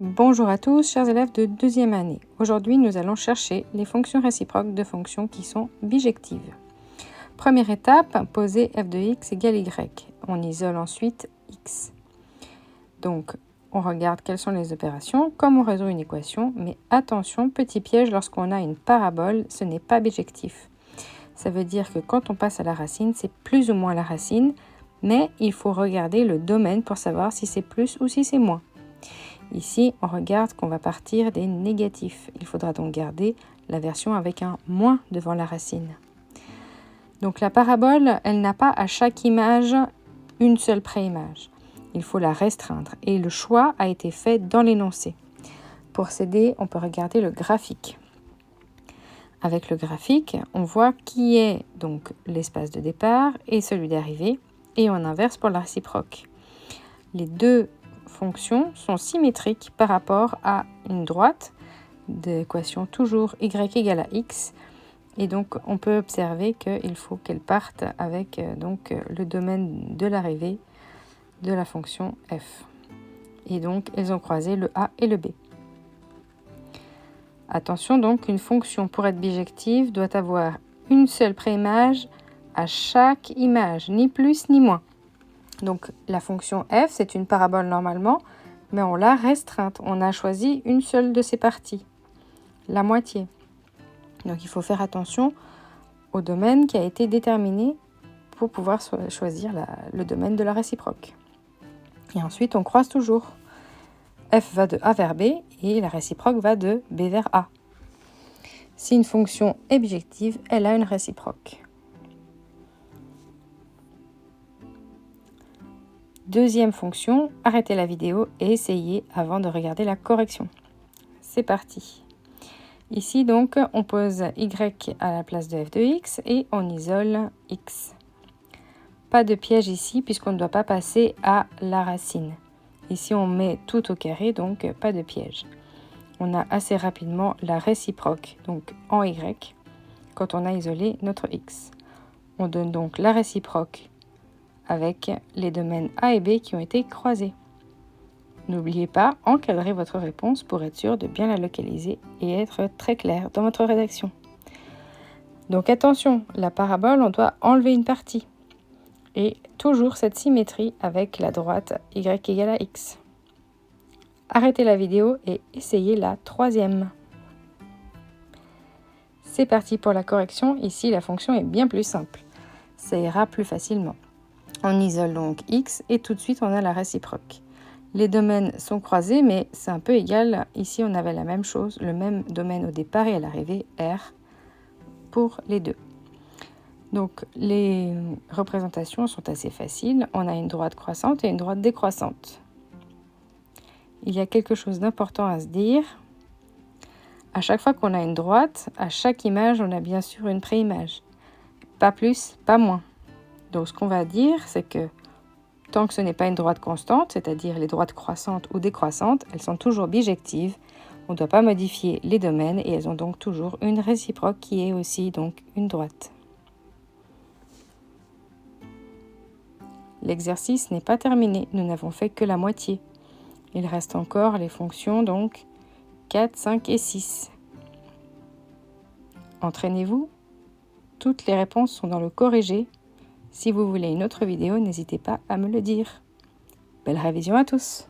Bonjour à tous, chers élèves de deuxième année. Aujourd'hui, nous allons chercher les fonctions réciproques de fonctions qui sont bijectives. Première étape, poser f de x égale y. On isole ensuite x. Donc, on regarde quelles sont les opérations, comme on résout une équation, mais attention, petit piège, lorsqu'on a une parabole, ce n'est pas bijectif. Ça veut dire que quand on passe à la racine, c'est plus ou moins la racine, mais il faut regarder le domaine pour savoir si c'est plus ou si c'est moins. Ici, on regarde qu'on va partir des négatifs. Il faudra donc garder la version avec un moins devant la racine. Donc la parabole, elle n'a pas à chaque image une seule préimage. Il faut la restreindre et le choix a été fait dans l'énoncé. Pour s'aider, on peut regarder le graphique. Avec le graphique, on voit qui est donc l'espace de départ et celui d'arrivée, et on inverse pour la réciproque. Les deux fonctions sont symétriques par rapport à une droite d'équation toujours y égale à x. Et donc, on peut observer qu'il faut qu'elles partent avec le domaine de l'arrivée de la fonction f. Et donc, elles ont croisé le a et le b. Attention donc, une fonction pour être bijective doit avoir une seule préimage à chaque image, ni plus ni moins. Donc la fonction f, c'est une parabole normalement, mais on l'a restreinte. On a choisi une seule de ses parties, la moitié. Donc il faut faire attention au domaine qui a été déterminé pour pouvoir choisir le domaine de la réciproque. Et ensuite, on croise toujours. F va de A vers B et la réciproque va de B vers A. Si une fonction est bijective, elle a une réciproque. Deuxième fonction, arrêtez la vidéo et essayez avant de regarder la correction. C'est parti. Ici donc, on pose y à la place de f de x et on isole x. Pas de piège ici puisqu'on ne doit pas passer à la racine. Ici on met tout au carré, donc pas de piège. On a assez rapidement la réciproque, donc en y, quand on a isolé notre x. On donne donc la réciproque avec les domaines A et B qui ont été croisés. N'oubliez pas, encadrez votre réponse pour être sûr de bien la localiser et être très clair dans votre rédaction. Donc attention, la parabole, on doit enlever une partie. Et toujours cette symétrie avec la droite y égale à x. Arrêtez la vidéo et essayez la troisième. C'est parti pour la correction. Ici, la fonction est bien plus simple. Ça ira plus facilement. On isole donc x et tout de suite on a la réciproque. Les domaines sont croisés mais c'est un peu égal. Ici on avait la même chose, le même domaine au départ et à l'arrivée, R, pour les deux. Donc les représentations sont assez faciles. On a une droite croissante et une droite décroissante. Il y a quelque chose d'important à se dire. À chaque fois qu'on a une droite, à chaque image on a bien sûr une préimage. Pas plus, pas moins. Donc ce qu'on va dire, c'est que tant que ce n'est pas une droite constante, c'est-à-dire les droites croissantes ou décroissantes, elles sont toujours bijectives. On ne doit pas modifier les domaines et elles ont donc toujours une réciproque qui est aussi donc une droite. L'exercice n'est pas terminé, nous n'avons fait que la moitié. Il reste encore les fonctions donc 4, 5 et 6. Entraînez-vous. Toutes les réponses sont dans le corrigé. Si vous voulez une autre vidéo, n'hésitez pas à me le dire. Belle révision à tous!